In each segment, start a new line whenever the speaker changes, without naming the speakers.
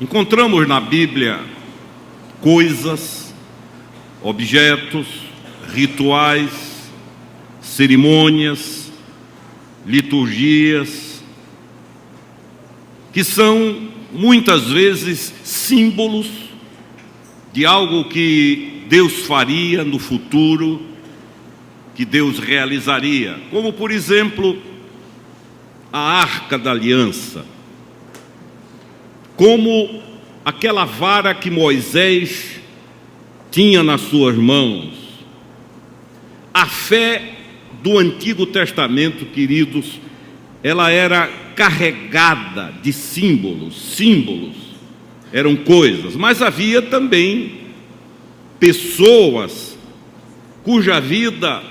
Encontramos na Bíblia coisas, objetos, rituais, cerimônias, liturgias, que são muitas vezes símbolos de algo que Deus faria no futuro, que Deus realizaria, como por exemplo a Arca da Aliança, como aquela vara que Moisés tinha nas suas mãos. A fé do Antigo Testamento, queridos, ela era carregada de símbolos eram coisas, mas havia também pessoas cuja vida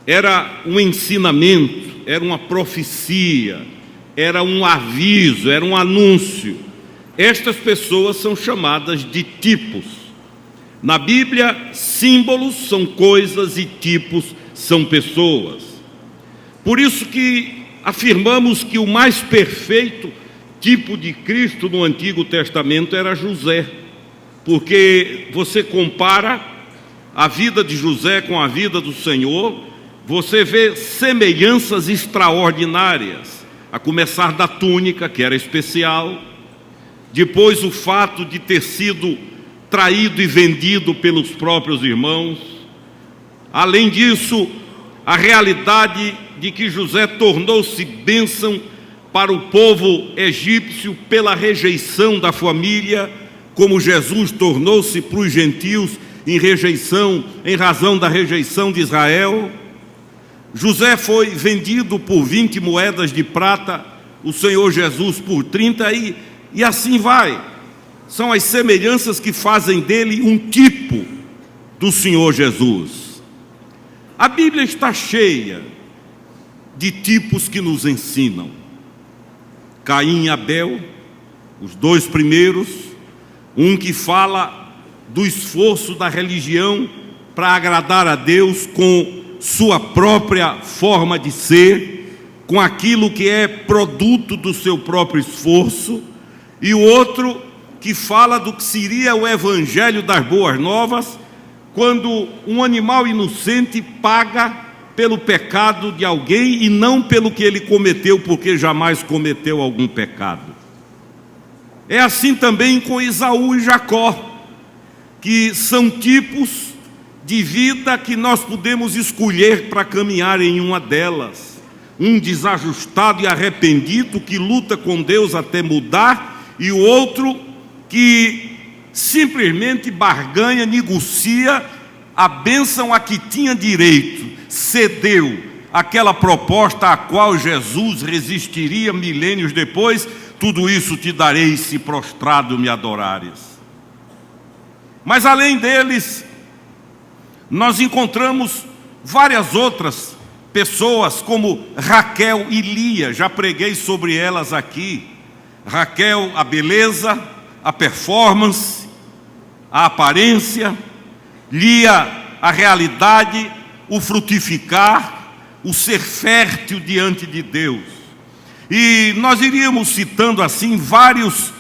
era um ensinamento, era uma profecia, era um aviso, era um anúncio. Estas pessoas são chamadas de tipos. Na Bíblia, símbolos são coisas e tipos são pessoas. Por isso que afirmamos que o mais perfeito tipo de Cristo no Antigo Testamento era José, porque você compara a vida de José com a vida do Senhor, você vê semelhanças extraordinárias, a começar da túnica, que era especial, depois o fato de ter sido traído e vendido pelos próprios irmãos. Além disso, a realidade de que José tornou-se bênção para o povo egípcio pela rejeição da família, como Jesus tornou-se para os gentios em razão da rejeição de Israel. José foi vendido por 20 moedas de prata, o Senhor Jesus por 30, e assim vai. São as semelhanças que fazem dele um tipo do Senhor Jesus. A Bíblia está cheia de tipos que nos ensinam. Caim e Abel, os dois primeiros, um que fala do esforço da religião para agradar a Deus com sua própria forma de ser, com aquilo que é produto do seu próprio esforço, e o outro que fala do que seria o evangelho das boas novas, quando um animal inocente paga pelo pecado de alguém e não pelo que ele cometeu, porque jamais cometeu algum pecado. É assim também com Esaú e Jacó, que são tipos de vida que nós podemos escolher para caminhar em uma delas. Um desajustado e arrependido que luta com Deus até mudar, e o outro que simplesmente barganha, negocia a bênção a que tinha direito, cedeu aquela proposta a qual Jesus resistiria milênios depois: tudo isso te darei se prostrado me adorares. Mas além deles, nós encontramos várias outras pessoas, como Raquel e Lia. Já preguei sobre elas aqui. Raquel, a beleza, a performance, a aparência; Lia, a realidade, o frutificar, o ser fértil diante de Deus. E nós iríamos citando assim vários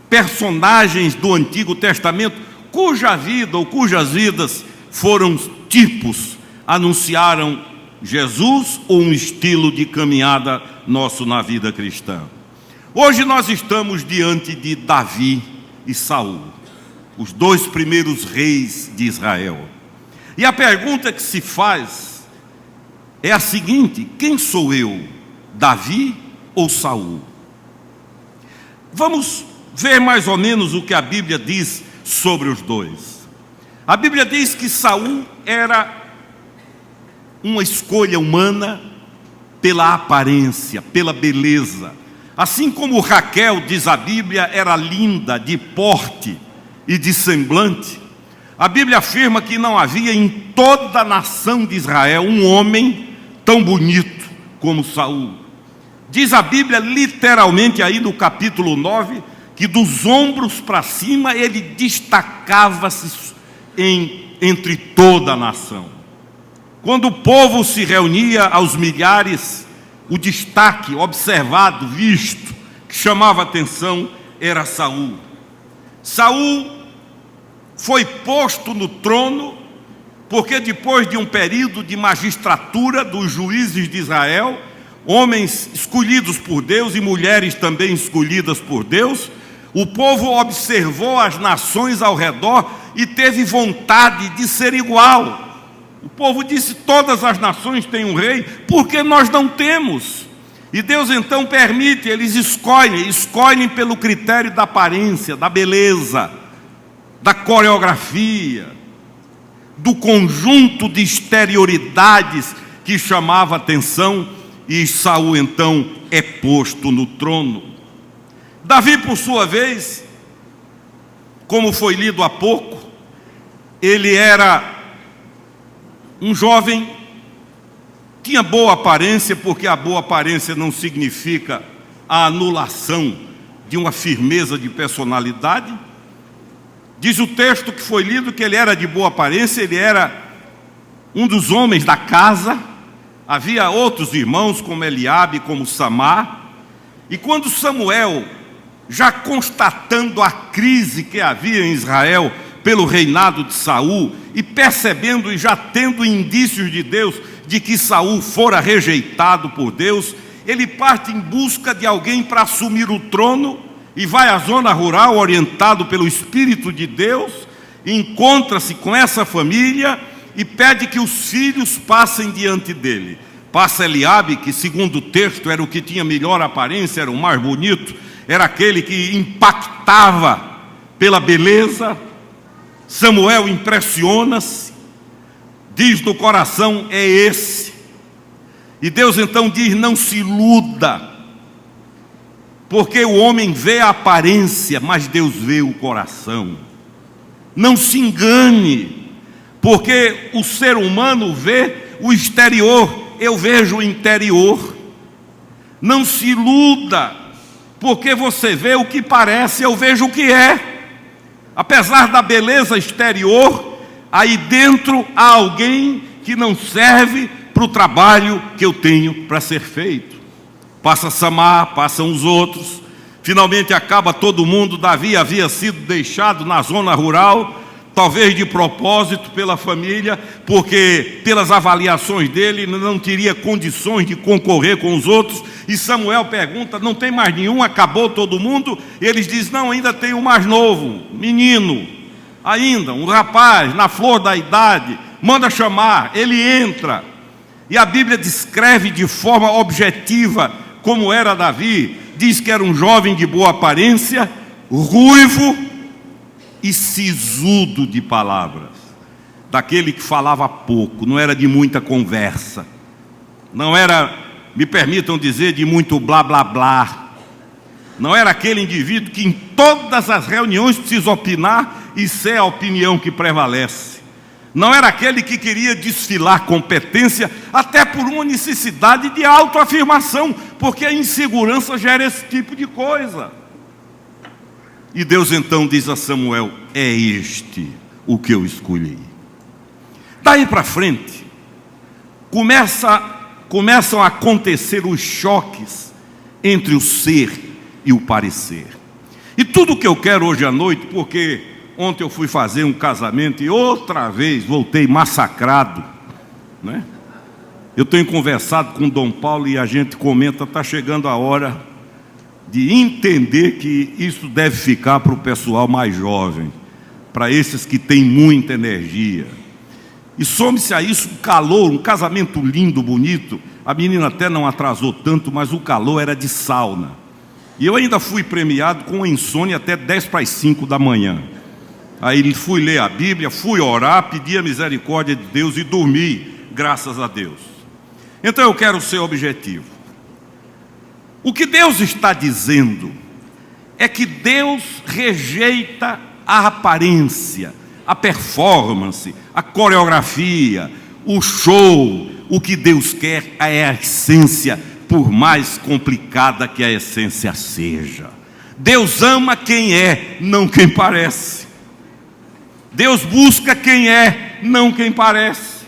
personagens do Antigo Testamento cuja vida ou cujas vidas foram tipos, anunciaram Jesus ou um estilo de caminhada nosso na vida cristã. Hoje nós estamos diante de Davi e Saul, os dois primeiros reis de Israel. E a pergunta que se faz é a seguinte: quem sou eu, Davi ou Saul? Vamos ver mais ou menos o que a Bíblia diz sobre os dois. A Bíblia diz que Saul era uma escolha humana pela aparência, pela beleza. Assim como Raquel, diz a Bíblia, era linda de porte e de semblante, a Bíblia afirma que não havia em toda a nação de Israel um homem tão bonito como Saul. Diz a Bíblia literalmente aí no capítulo 9, que dos ombros para cima ele destacava-se entre toda a nação. Quando o povo se reunia aos milhares, o destaque observado, visto, que chamava a atenção, era Saul. Saul foi posto no trono porque depois de um período de magistratura dos juízes de Israel, homens escolhidos por Deus e mulheres também escolhidas por Deus, o povo observou as nações ao redor e teve vontade de ser igual. O povo disse: todas as nações têm um rei, por que nós não temos? E Deus então permite, eles escolhem pelo critério da aparência, da beleza, da coreografia, do conjunto de exterioridades que chamava a atenção, e Saul então é posto no trono. Davi, por sua vez, como foi lido há pouco, ele era um jovem, tinha boa aparência, porque a boa aparência não significa a anulação de uma firmeza de personalidade. Diz o texto que foi lido que ele era de boa aparência, ele era um dos homens da casa. Havia outros irmãos como Eliabe, como Samar. E quando Samuel, já constatando a crise que havia em Israel pelo reinado de Saul, e percebendo e já tendo indícios de Deus de que Saul fora rejeitado por Deus, ele parte em busca de alguém para assumir o trono e vai à zona rural, orientado pelo Espírito de Deus, encontra-se com essa família e pede que os filhos passem diante dele. Passa Eliabe, que segundo o texto era o que tinha melhor aparência, era o mais bonito, era aquele que impactava pela beleza. Samuel impressiona-se, diz no coração: é esse. E Deus então diz: não se iluda, porque o homem vê a aparência, mas Deus vê o coração. Não se engane, porque o ser humano vê o exterior, eu vejo o interior. Não se iluda, porque você vê o que parece, eu vejo o que é. Apesar da beleza exterior, aí dentro há alguém que não serve para o trabalho que eu tenho para ser feito. Passa Samar, passam os outros, finalmente acaba todo mundo. Davi havia sido deixado na zona rural, talvez de propósito pela família, porque pelas avaliações dele não teria condições de concorrer com os outros. E Samuel pergunta: não tem mais nenhum? Acabou todo mundo? E eles dizem: não, ainda tem um mais novo, menino, ainda, um rapaz na flor da idade, manda chamar. Ele entra, e a Bíblia descreve de forma objetiva como era Davi. Diz que era um jovem de boa aparência, ruivo e sisudo de palavras, daquele que falava pouco, não era de muita conversa, não era, me permitam dizer, de muito blá blá blá. Não era aquele indivíduo que em todas as reuniões precisa opinar e ser a opinião que prevalece. Não era aquele que queria desfilar competência, até por uma necessidade de autoafirmação, porque a insegurança gera esse tipo de coisa. E Deus então diz a Samuel: é este o que eu escolhi. Daí para frente, começam a acontecer os choques entre o ser e o parecer. E tudo que eu quero hoje à noite, porque ontem eu fui fazer um casamento e outra vez voltei massacrado, né? Eu tenho conversado com o Dom Paulo e a gente comenta: está chegando a hora de entender que isso deve ficar para o pessoal mais jovem, para esses que têm muita energia. E some-se a isso um calor, um casamento lindo, bonito. A menina até não atrasou tanto, mas o calor era de sauna. E eu ainda fui premiado com insônia até 10:45 da manhã. Aí fui ler a Bíblia, fui orar, pedi a misericórdia de Deus e dormi, graças a Deus. Então eu quero ser objetivo. O que Deus está dizendo é que Deus rejeita a aparência, a performance, a coreografia, o show. O que Deus quer é a essência, por mais complicada que a essência seja. Deus ama quem é, não quem parece. Deus busca quem é, não quem parece.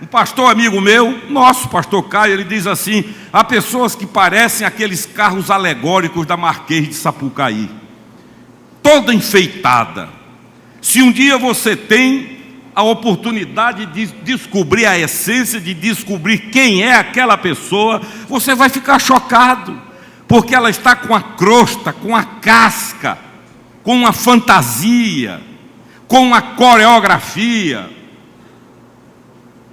Um pastor amigo meu, nosso pastor Caio, ele diz assim: há pessoas que parecem aqueles carros alegóricos da Marquês de Sapucaí, toda enfeitada. Se um dia você tem a oportunidade de descobrir a essência, de descobrir quem é aquela pessoa, você vai ficar chocado, porque ela está com a crosta, com a casca, com uma fantasia, com uma coreografia,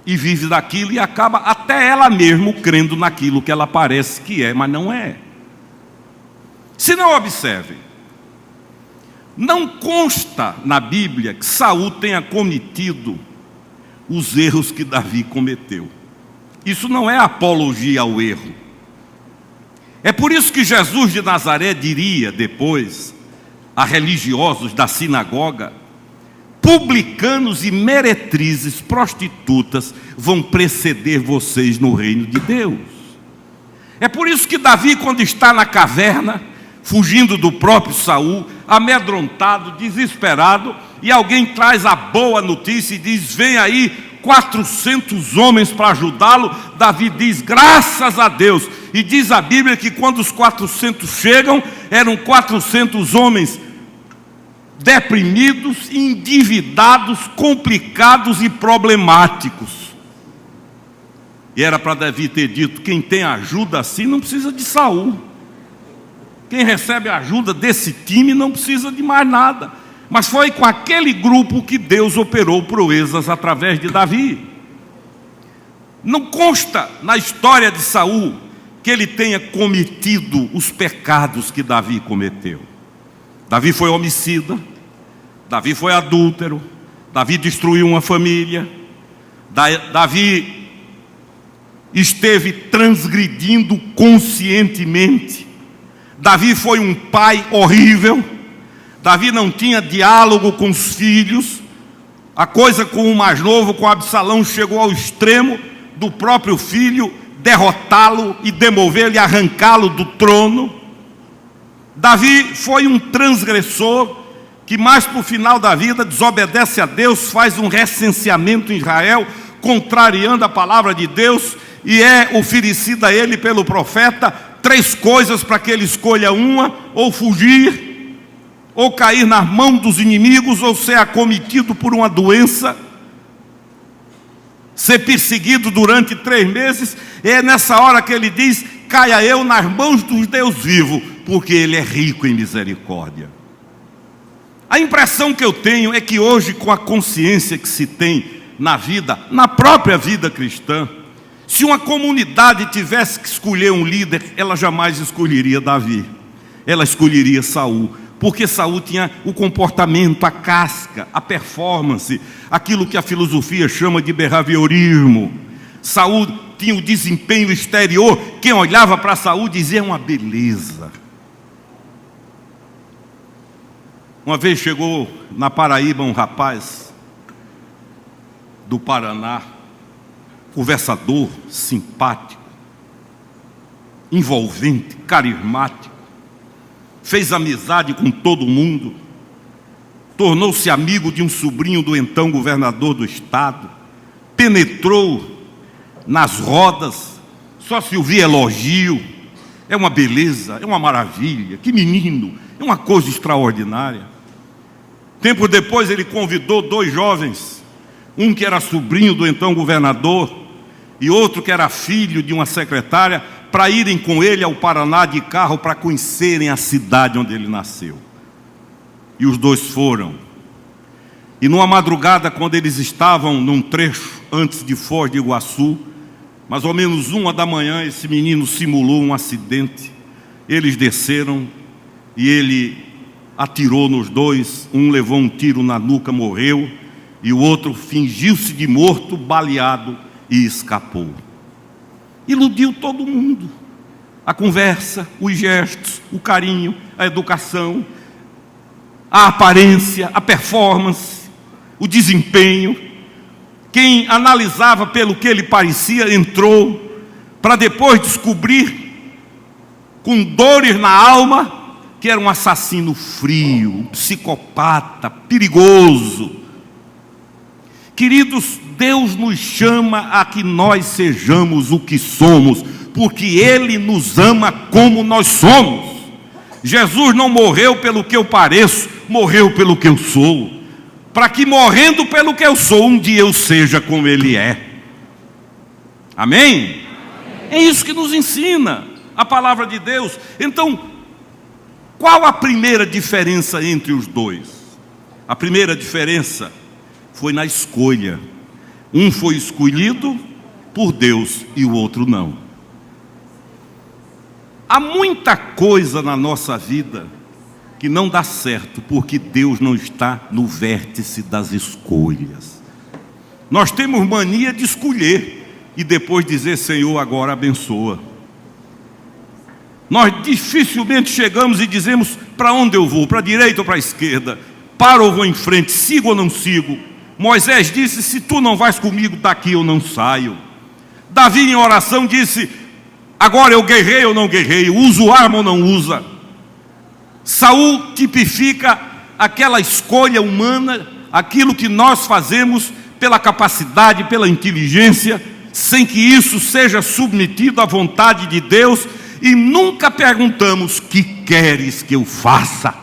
e vive daquilo e acaba até ela mesma crendo naquilo que ela parece que é, mas não é. Se não, observe, não consta na Bíblia que Saul tenha cometido os erros que Davi cometeu. Isso não é apologia ao erro. É por isso que Jesus de Nazaré diria depois a religiosos da sinagoga: publicanos e meretrizes, prostitutas, vão preceder vocês no reino de Deus. É por isso que Davi, quando está na caverna, fugindo do próprio Saul, amedrontado, desesperado, e alguém traz a boa notícia e diz: vem aí 400 homens para ajudá-lo. Davi diz: graças a Deus. E diz a Bíblia que quando os 400 chegam, eram 400 homens deprimidos, endividados, complicados e problemáticos. E era para Davi ter dito: quem tem ajuda assim não precisa de Saul. Quem recebe ajuda desse time não precisa de mais nada. Mas foi com aquele grupo que Deus operou proezas através de Davi. Não consta na história de Saul que ele tenha cometido os pecados que Davi cometeu. Davi foi homicida, Davi foi adúltero, Davi destruiu uma família, Davi esteve transgredindo conscientemente, Davi foi um pai horrível, Davi não tinha diálogo com os filhos. A coisa com o mais novo, com Absalão, chegou ao extremo do próprio filho derrotá-lo e demovê-lo e arrancá-lo do trono. Davi foi um transgressor que mais para o final da vida desobedece a Deus, faz um recenseamento em Israel, contrariando a palavra de Deus, e é oferecida a ele pelo profeta 3 coisas para que ele escolha uma: ou fugir, ou cair nas mãos dos inimigos, ou ser acometido por uma doença, ser perseguido durante 3 meses. E é nessa hora que ele diz: caia eu nas mãos do Deus vivo, porque Ele é rico em misericórdia. A impressão que eu tenho é que hoje, com a consciência que se tem na vida, na própria vida cristã, se uma comunidade tivesse que escolher um líder, ela jamais escolheria Davi, ela escolheria Saul, porque Saul tinha o comportamento, a casca, a performance, aquilo que a filosofia chama de behaviorismo. Saul tinha o desempenho exterior. Quem olhava para Saul dizia: uma beleza. Uma vez chegou na Paraíba um rapaz do Paraná, conversador, simpático, envolvente, carismático, fez amizade com todo mundo, tornou-se amigo de um sobrinho do então governador do estado, penetrou nas rodas, só se ouvia elogio. É uma beleza, é uma maravilha, que menino, é uma coisa extraordinária. Tempo depois ele convidou 2 jovens, um que era sobrinho do então governador e outro que era filho de uma secretária, para irem com ele ao Paraná de carro para conhecerem a cidade onde ele nasceu. E os 2 foram. E numa madrugada, quando eles estavam num trecho antes de Foz do Iguaçu, mais ou menos 1h da manhã, esse menino simulou um acidente. Eles desceram e ele atirou nos 2, um levou um tiro na nuca, morreu, e o outro fingiu-se de morto, baleado, e escapou. Iludiu todo mundo. A conversa, os gestos, o carinho, a educação, a aparência, a performance, o desempenho. Quem analisava pelo que ele parecia entrou, para depois descobrir, com dores na alma, que era um assassino frio, um psicopata, perigoso. Queridos, Deus nos chama a que nós sejamos o que somos, porque Ele nos ama como nós somos. Jesus não morreu pelo que eu pareço, morreu pelo que eu sou, para que morrendo pelo que eu sou, um dia eu seja como Ele é. Amém? É isso que nos ensina a palavra de Deus. Então, qual a primeira diferença entre os dois? A primeira diferença foi na escolha. Um foi escolhido por Deus e o outro não. Há muita coisa na nossa vida que não dá certo porque Deus não está no vértice das escolhas. Nós temos mania de escolher e depois dizer: Senhor, agora abençoa. Nós dificilmente chegamos e dizemos: para onde eu vou? Para a direita ou para a esquerda? Paro ou vou em frente? Sigo ou não sigo? Moisés disse: se tu não vais comigo, daqui eu não saio. Davi em oração disse: agora eu guerreio ou não guerreio? Uso arma ou não usa? Saul tipifica aquela escolha humana, aquilo que nós fazemos pela capacidade, pela inteligência, sem que isso seja submetido à vontade de Deus, e nunca perguntamos: que queres que eu faça?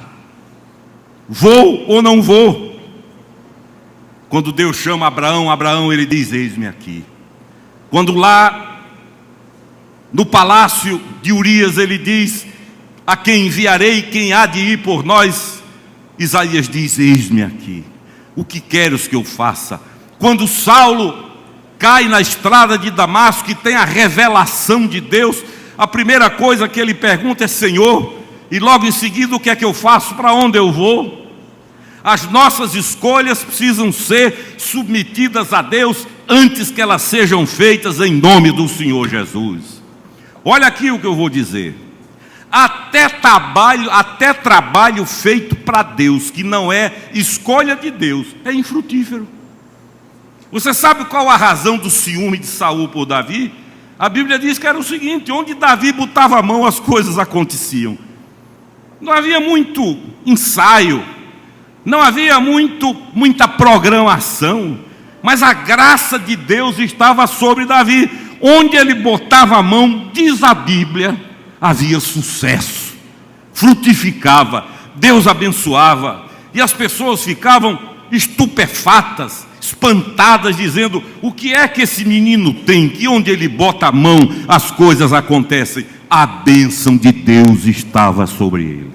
Vou ou não vou? Quando Deus chama Abraão, Abraão, ele diz: eis-me aqui. Quando lá no palácio de Urias ele diz: a quem enviarei, quem há de ir por nós? Isaías diz: eis-me aqui. O que queres que eu faça? Quando Saulo cai na estrada de Damasco e tem a revelação de Deus, a primeira coisa que ele pergunta é: Senhor, e logo em seguida o que é que eu faço? Para onde eu vou? As nossas escolhas precisam ser submetidas a Deus antes que elas sejam feitas em nome do Senhor Jesus. Olha aqui o que eu vou dizer. Até trabalho feito para Deus, que não é escolha de Deus, é infrutífero. Você sabe qual a razão do ciúme de Saul por Davi? A Bíblia diz que era o seguinte: onde Davi botava a mão, as coisas aconteciam. Não havia muito ensaio, não havia muita programação, mas a graça de Deus estava sobre Davi. Onde ele botava a mão, diz a Bíblia, havia sucesso, frutificava, Deus abençoava, e as pessoas ficavam estupefatas, espantadas, dizendo: o que é que esse menino tem, que onde ele bota a mão, as coisas acontecem? A bênção de Deus estava sobre ele.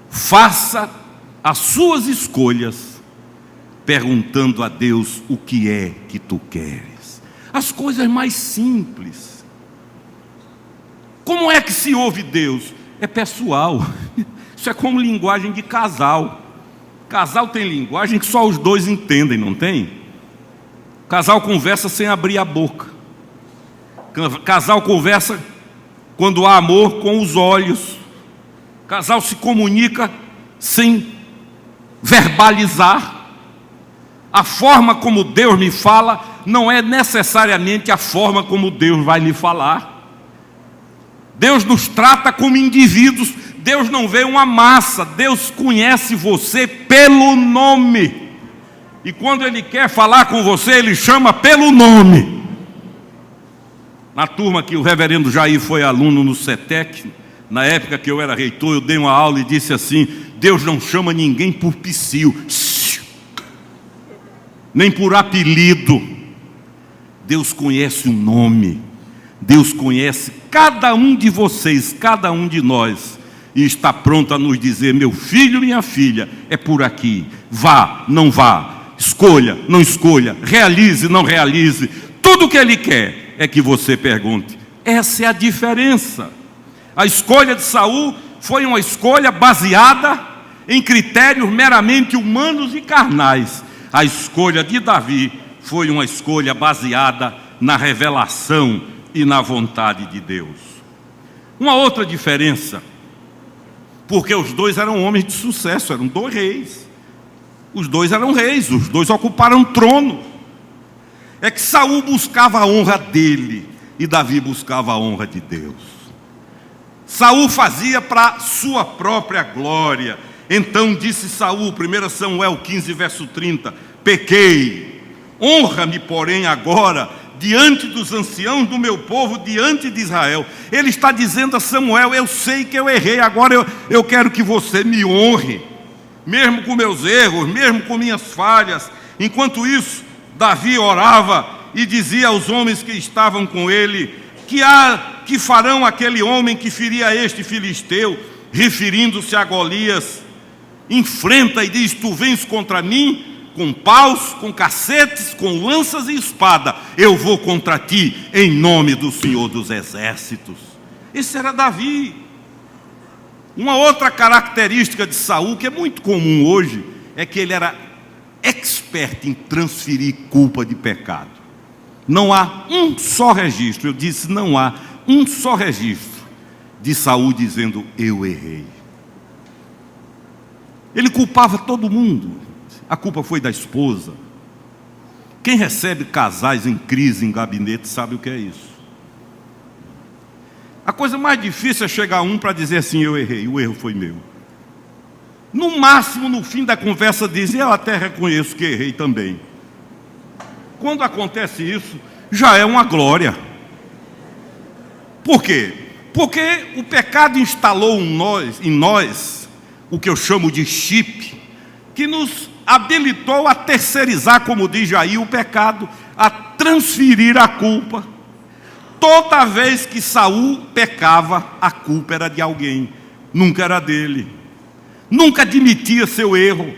Faça as suas escolhas perguntando a Deus: o que é que tu queres? As coisas mais simples. Como é que se ouve Deus? É pessoal. Isso é como linguagem de casal. Casal tem linguagem que só os dois entendem, não tem? Casal conversa sem abrir a boca. Casal conversa, quando há amor, com os olhos. Casal se comunica sem verbalizar. A forma como Deus me fala não é necessariamente a forma como Deus vai lhe falar. Deus nos trata como indivíduos. Deus não vê uma massa. Deus conhece você pelo nome. E quando Ele quer falar com você, Ele chama pelo nome. Na turma que o reverendo Jair foi aluno no CETEC, na época que eu era reitor, eu dei uma aula e disse assim: Deus não chama ninguém por psil, nem por apelido. Deus conhece o nome. Deus conhece cada um de vocês, cada um de nós, e está pronto a nos dizer: meu filho, minha filha, é por aqui. Vá, não vá. Escolha, não escolha. Realize, não realize. Tudo o que Ele quer é que você pergunte. Essa é a diferença. A escolha de Saul foi uma escolha baseada em critérios meramente humanos e carnais. A escolha de Davi foi uma escolha baseada na revelação e na vontade de Deus. Uma outra diferença, porque os dois eram homens de sucesso, eram dois reis. Os dois eram reis, os dois ocuparam trono. É que Saul buscava a honra dele e Davi buscava a honra de Deus. Saul fazia para sua própria glória Então disse Saul, 1 Samuel 15, verso 30, pequei, honra-me, porém, agora, diante dos anciãos do meu povo, diante de Israel. Ele está dizendo a Samuel, eu sei que eu errei, agora eu quero que você me honre, mesmo com meus erros, mesmo com minhas falhas. Enquanto isso, Davi orava e dizia aos homens que estavam com ele, que farão aquele homem que feria este filisteu, referindo-se a Golias, enfrenta e diz, tu vens contra mim, com paus, com cacetes, com lanças e espada, eu vou contra ti, em nome do Senhor dos Exércitos. Esse era Davi. Uma outra característica de Saul, que é muito comum hoje, é que ele era expert em transferir culpa de pecado. Não há um só registro, eu disse, não há um só registro de Saul dizendo, eu errei. Ele culpava todo mundo. A culpa foi da esposa. Quem recebe casais em crise em gabinete sabe o que é isso. A coisa mais difícil é chegar um para dizer assim, eu errei, o erro foi meu. No máximo, no fim da conversa, diz, eu até reconheço que errei também. Quando acontece isso, já é uma glória. Por quê? Porque o pecado instalou em nós o que eu chamo de chip, que nos habilitou a terceirizar, como diz Jair, o pecado, a transferir a culpa. Toda vez que Saul pecava, a culpa era de alguém, nunca era dele. Nunca admitia seu erro.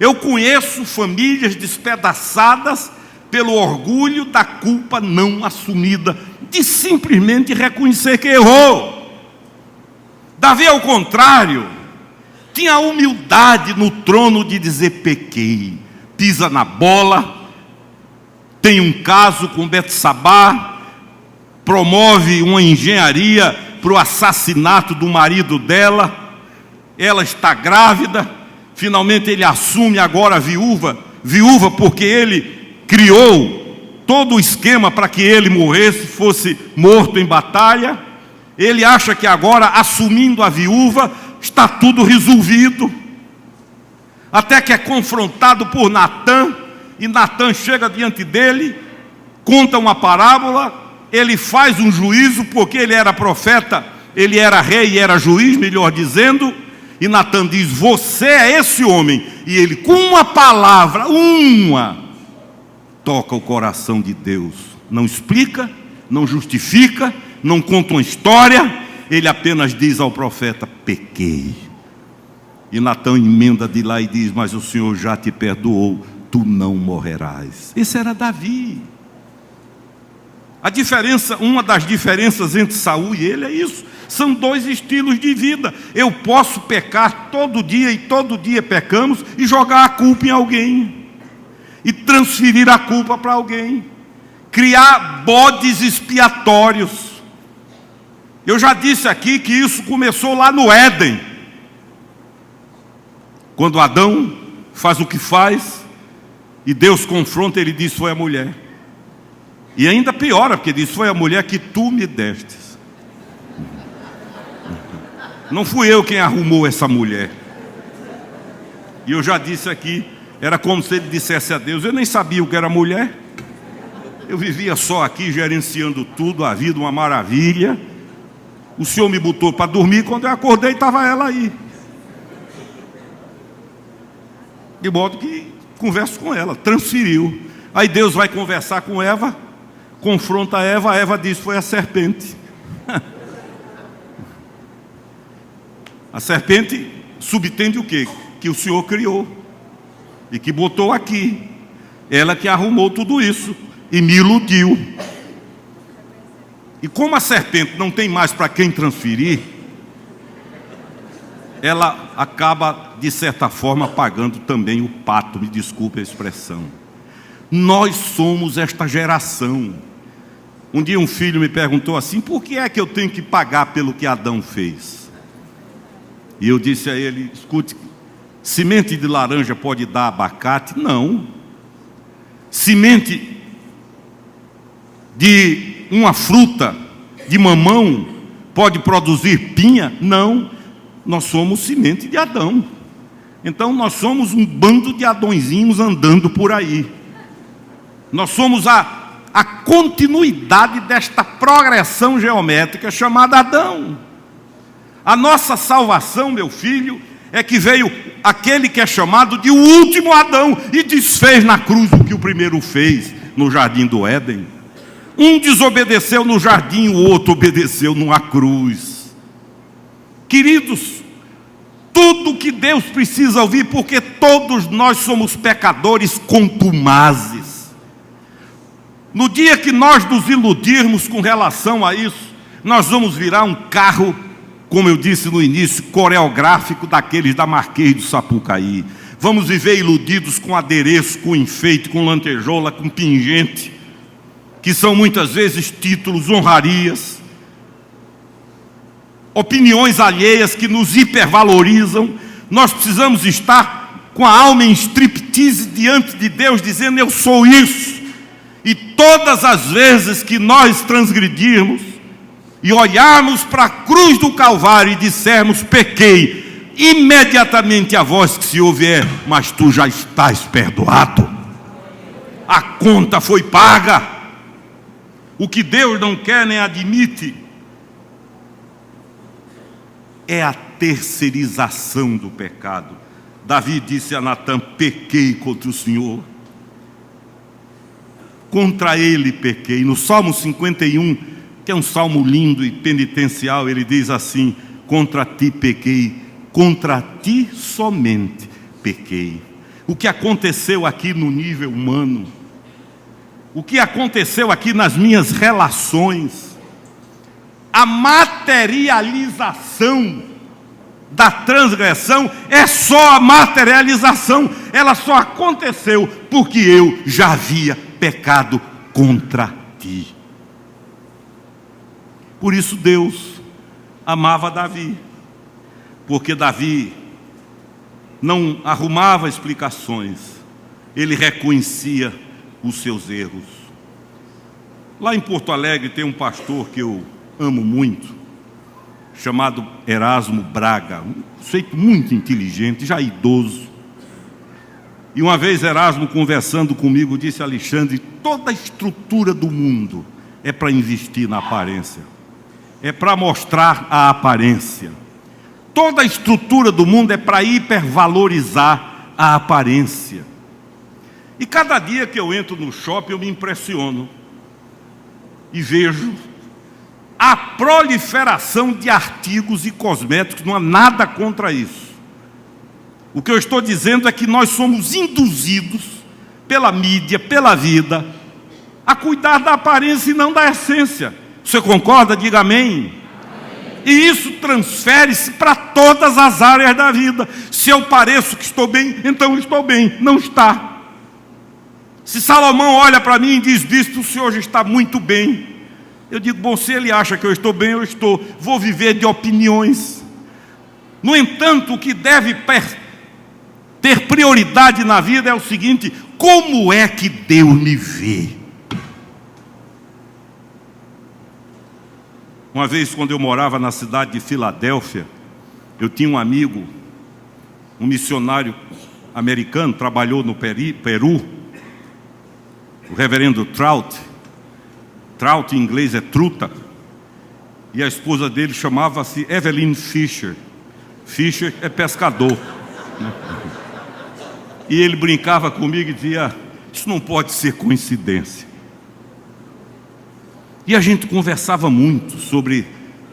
Eu conheço famílias despedaçadas pelo orgulho da culpa não assumida, de simplesmente reconhecer que errou. Davi, ao contrário, tinha a humildade no trono de dizer, pequei, pisa na bola, tem um caso com Betsabá, promove uma engenharia para o assassinato do marido dela, ela está grávida, finalmente ele assume agora viúva porque ele criou todo o esquema para que ele morresse, fosse morto em batalha. Ele acha que agora, assumindo a viúva, está tudo resolvido. Até que é confrontado por Natã, e Natã chega diante dele, conta uma parábola, ele faz um juízo, porque ele era profeta, ele era rei e era juiz, melhor dizendo, e Natã diz, você é esse homem. E ele, com uma palavra, toca o coração de Deus. Não explica, não justifica, não conta uma história, ele apenas diz ao profeta, pequei. E Natã emenda de lá e diz, mas o Senhor já te perdoou, tu não morrerás. Esse era Davi. Uma das diferenças entre Saul e ele é isso. São dois estilos de vida. Eu posso pecar todo dia, e todo dia pecamos, e jogar a culpa em alguém, e transferir a culpa para alguém, criar bodes expiatórios. Eu já disse aqui que isso começou lá no Éden, quando Adão faz o que faz, e Deus confronta, ele diz, foi a mulher. E ainda piora, porque diz, foi a mulher que tu me destes. Não fui eu quem arrumou essa mulher. E eu já disse aqui, era como se ele dissesse a Deus, eu nem sabia o que era mulher. Eu vivia só aqui, gerenciando tudo, a vida uma maravilha. O Senhor me botou para dormir, quando eu acordei estava ela aí. De modo que converso com ela, transferiu. Aí Deus vai conversar com Eva, confronta Eva, Eva diz, foi a serpente. A serpente subtende o quê? Que o Senhor criou e que botou aqui. Ela que arrumou tudo isso e me iludiu. E como a serpente não tem mais para quem transferir, ela acaba, de certa forma, pagando também o pato, me desculpe a expressão. Nós somos esta geração. Um dia um filho me perguntou assim, por que é que eu tenho que pagar pelo que Adão fez? E eu disse a ele, escute, semente de laranja pode dar abacate? Não. Semente de uma fruta, de mamão, pode produzir pinha? Não. Nós somos semente de Adão. Então nós somos um bando de Adõezinhos andando por aí. Nós somos a continuidade desta progressão geométrica chamada Adão. A nossa salvação, meu filho, é que veio aquele que é chamado de o último Adão e desfez na cruz o que o primeiro fez no jardim do Éden. Um desobedeceu no jardim, o outro obedeceu numa cruz. Queridos, tudo que Deus precisa ouvir, porque todos nós somos pecadores contumazes. No dia que nós nos iludirmos com relação a isso, nós vamos virar um carro, como eu disse no início, coreográfico daqueles da Marquês do Sapucaí. Vamos viver iludidos com adereço, com enfeite, com lantejola, com pingente, que são muitas vezes títulos, honrarias, opiniões alheias que nos hipervalorizam. Nós precisamos estar com a alma em striptease diante de Deus, dizendo: eu sou isso. E todas as vezes que nós transgredirmos e olharmos para a cruz do Calvário e dissermos: pequei, imediatamente a voz que se ouve é: mas tu já estás perdoado, a conta foi paga. O que Deus não quer nem admite é a terceirização do pecado. Davi disse a Natã: pequei contra o Senhor, contra ele pequei. No Salmo 51, que é um salmo lindo e penitencial, ele diz assim: contra ti pequei, contra ti somente pequei. O que aconteceu aqui no nível humano, o que aconteceu aqui nas minhas relações, a materialização da transgressão é só a materialização. Ela só aconteceu porque eu já havia pecado contra ti. Por isso Deus amava Davi, porque Davi não arrumava explicações, ele reconhecia os seus erros. Lá em Porto Alegre tem um pastor que eu amo muito, chamado Erasmo Braga, um sujeito muito inteligente, já idoso. E uma vez Erasmo, conversando comigo, disse: Alexandre, toda a estrutura do mundo é para investir na aparência, é para mostrar a aparência. Toda a estrutura do mundo é para hipervalorizar a aparência. E cada dia que eu entro no shopping eu me impressiono e vejo a proliferação de artigos e cosméticos. Não há nada contra isso. O que eu estou dizendo é que nós somos induzidos pela mídia, pela vida, a cuidar da aparência e não da essência. Você concorda? Diga amém. E isso transfere-se para todas as áreas da vida. Se eu pareço que estou bem, então estou bem. Não está. Se Salomão olha para mim e diz: disto o senhor já está muito bem, eu digo: bom, se ele acha que eu estou bem, eu estou. Vou viver de opiniões. No entanto, o que deve ter prioridade na vida é o seguinte: como é que Deus me vê? Uma vez, quando eu morava na cidade de Filadélfia, eu tinha um amigo, um missionário americano, trabalhou no Peru, o reverendo Trout. Trout em inglês é truta. E a esposa dele chamava-se Evelyn Fisher. Fisher é pescador. E ele brincava comigo e dizia: isso não pode ser coincidência. E a gente conversava muito sobre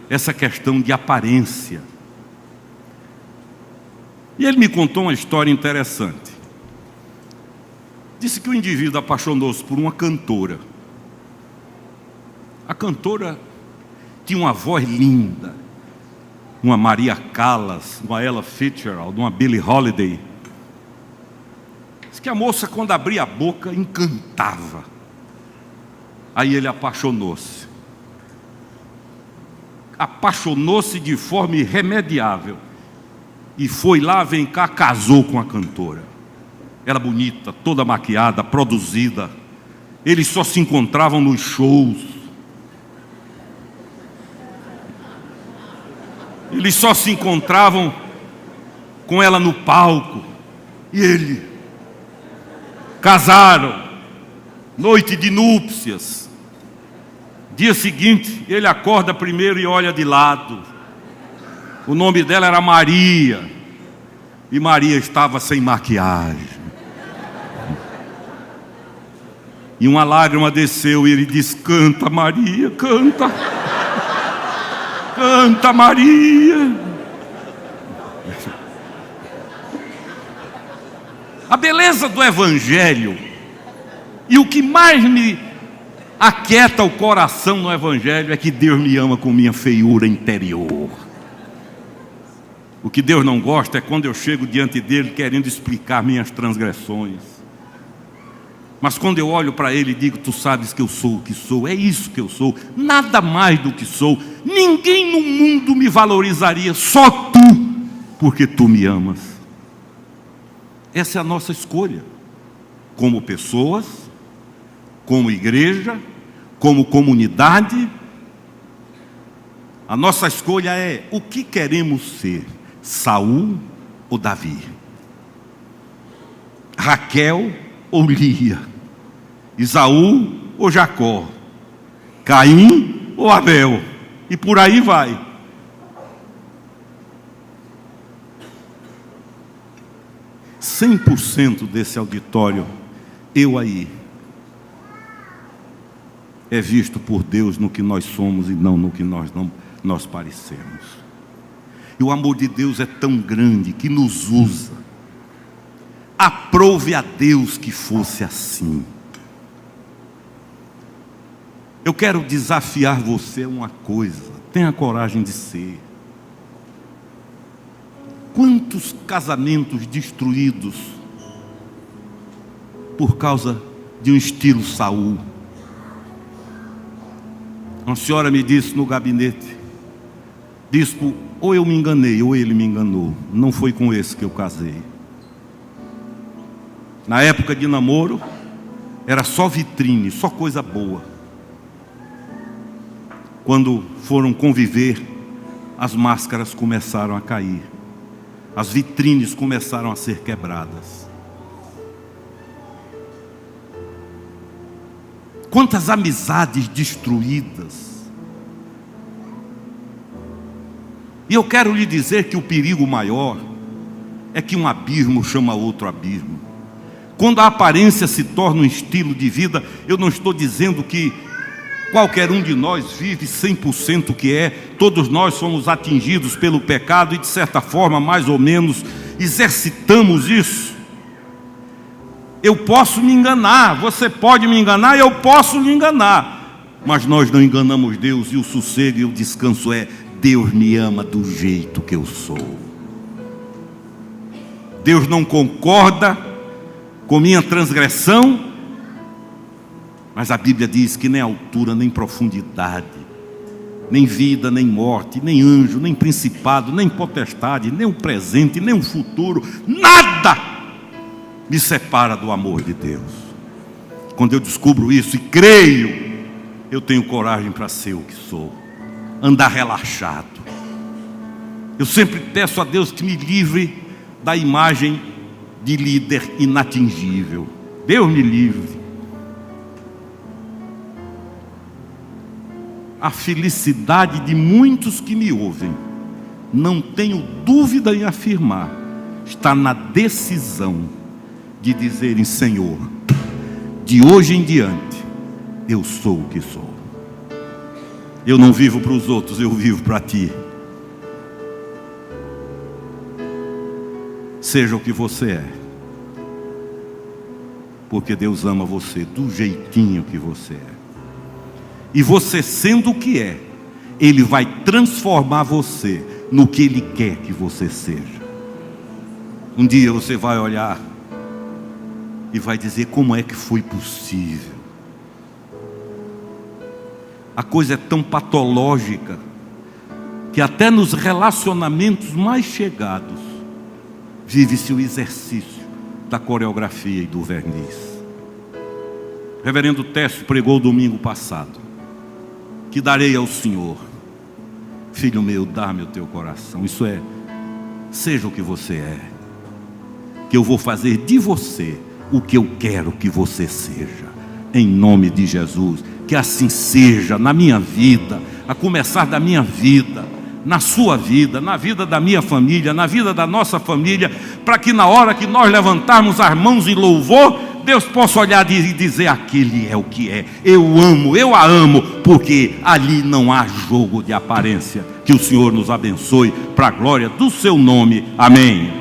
essa questão de aparência. E ele me contou uma história interessante. Disse que o indivíduo apaixonou-se por uma cantora. A cantora tinha uma voz linda, uma Maria Callas, uma Ella Fitzgerald, uma Billie Holiday. Diz que a moça, quando abria a boca, encantava. Aí ele apaixonou-se. Apaixonou-se de forma irremediável. E foi lá, vem cá, casou com a cantora. Era bonita, toda maquiada, produzida. Eles só se encontravam nos shows. Eles só se encontravam com ela no palco. E ele. Casaram. Noite de núpcias. Dia seguinte, ele acorda primeiro e olha de lado. O nome dela era Maria. E Maria estava sem maquiagem. E uma lágrima desceu e ele diz: canta, Maria, canta. Canta, Maria. A beleza do Evangelho e o que mais me aquieta o coração no Evangelho é que Deus me ama com minha feiura interior. O que Deus não gosta é quando eu chego diante dele querendo explicar minhas transgressões. Mas quando eu olho para ele e digo: tu sabes que eu sou o que sou, é isso que eu sou, nada mais do que sou. Ninguém no mundo me valorizaria, só tu, porque tu me amas. Essa é a nossa escolha, como pessoas, como igreja, como comunidade. A nossa escolha é: o que queremos ser? Saul ou Davi? Raquel ou Lia? Esaú ou Jacó? Caim ou Abel? E por aí vai. – 100% desse auditório, eu aí, é visto por Deus no que nós somos e não no que nós parecemos. E o amor de Deus é tão grande que nos usa. Aprove a Deus que fosse assim. Eu quero desafiar você a uma coisa: tenha coragem de ser. Quantos casamentos destruídos por causa de um estilo Saul? Uma senhora me disse no gabinete: bispo, ou eu me enganei ou ele me enganou, não foi com esse que eu casei. Na época de namoro era só vitrine, só coisa boa. Quando foram conviver, as máscaras começaram a cair, as vitrines começaram a ser quebradas. Quantas amizades destruídas. E eu quero lhe dizer que o perigo maior é que um abismo chama outro abismo. Quando a aparência se torna um estilo de vida, eu não estou dizendo que qualquer um de nós vive 100% o que é. Todos nós somos atingidos pelo pecado e, de certa forma, mais ou menos, exercitamos isso. Eu posso me enganar, você pode me enganar, eu posso me enganar. Mas nós não enganamos Deus, e o sossego e o descanso é: Deus me ama do jeito que eu sou. Deus não concorda com minha transgressão, mas a Bíblia diz que nem altura, nem profundidade, nem vida, nem morte, nem anjo, nem principado, nem potestade, nem o presente, nem o futuro, nada me separa do amor de Deus. Quando eu descubro isso e creio, eu tenho coragem para ser o que sou, andar relaxado. Eu sempre peço a Deus que me livre da imagem de líder inatingível. Deus me livre. A felicidade de muitos que me ouvem, não tenho dúvida em afirmar, está na decisão de dizerem: Senhor, de hoje em diante, eu sou o que sou. Eu não vivo para os outros, eu vivo para Ti. Seja o que você é, porque Deus ama você do jeitinho que você é. E você sendo o que é, Ele vai transformar você no que Ele quer que você seja. Um dia você vai olhar e vai dizer: como é que foi possível? A coisa é tão patológica que até nos relacionamentos mais chegados vive-se o exercício da coreografia e do verniz. O reverendo Técio pregou domingo passado: que darei ao Senhor Filho meu, dá-me o teu coração. Isso é, seja o que você é, que eu vou fazer de você o que eu quero que você seja, em nome de Jesus. Que assim seja na minha vida, a começar da minha vida, na sua vida, na vida da minha família, na vida da nossa família, para que na hora que nós levantarmos as mãos em louvor, Deus possa olhar e dizer: aquele é o que é, eu amo, eu a amo, porque ali não há jogo de aparência. Que o Senhor nos abençoe, para a glória do seu nome, amém.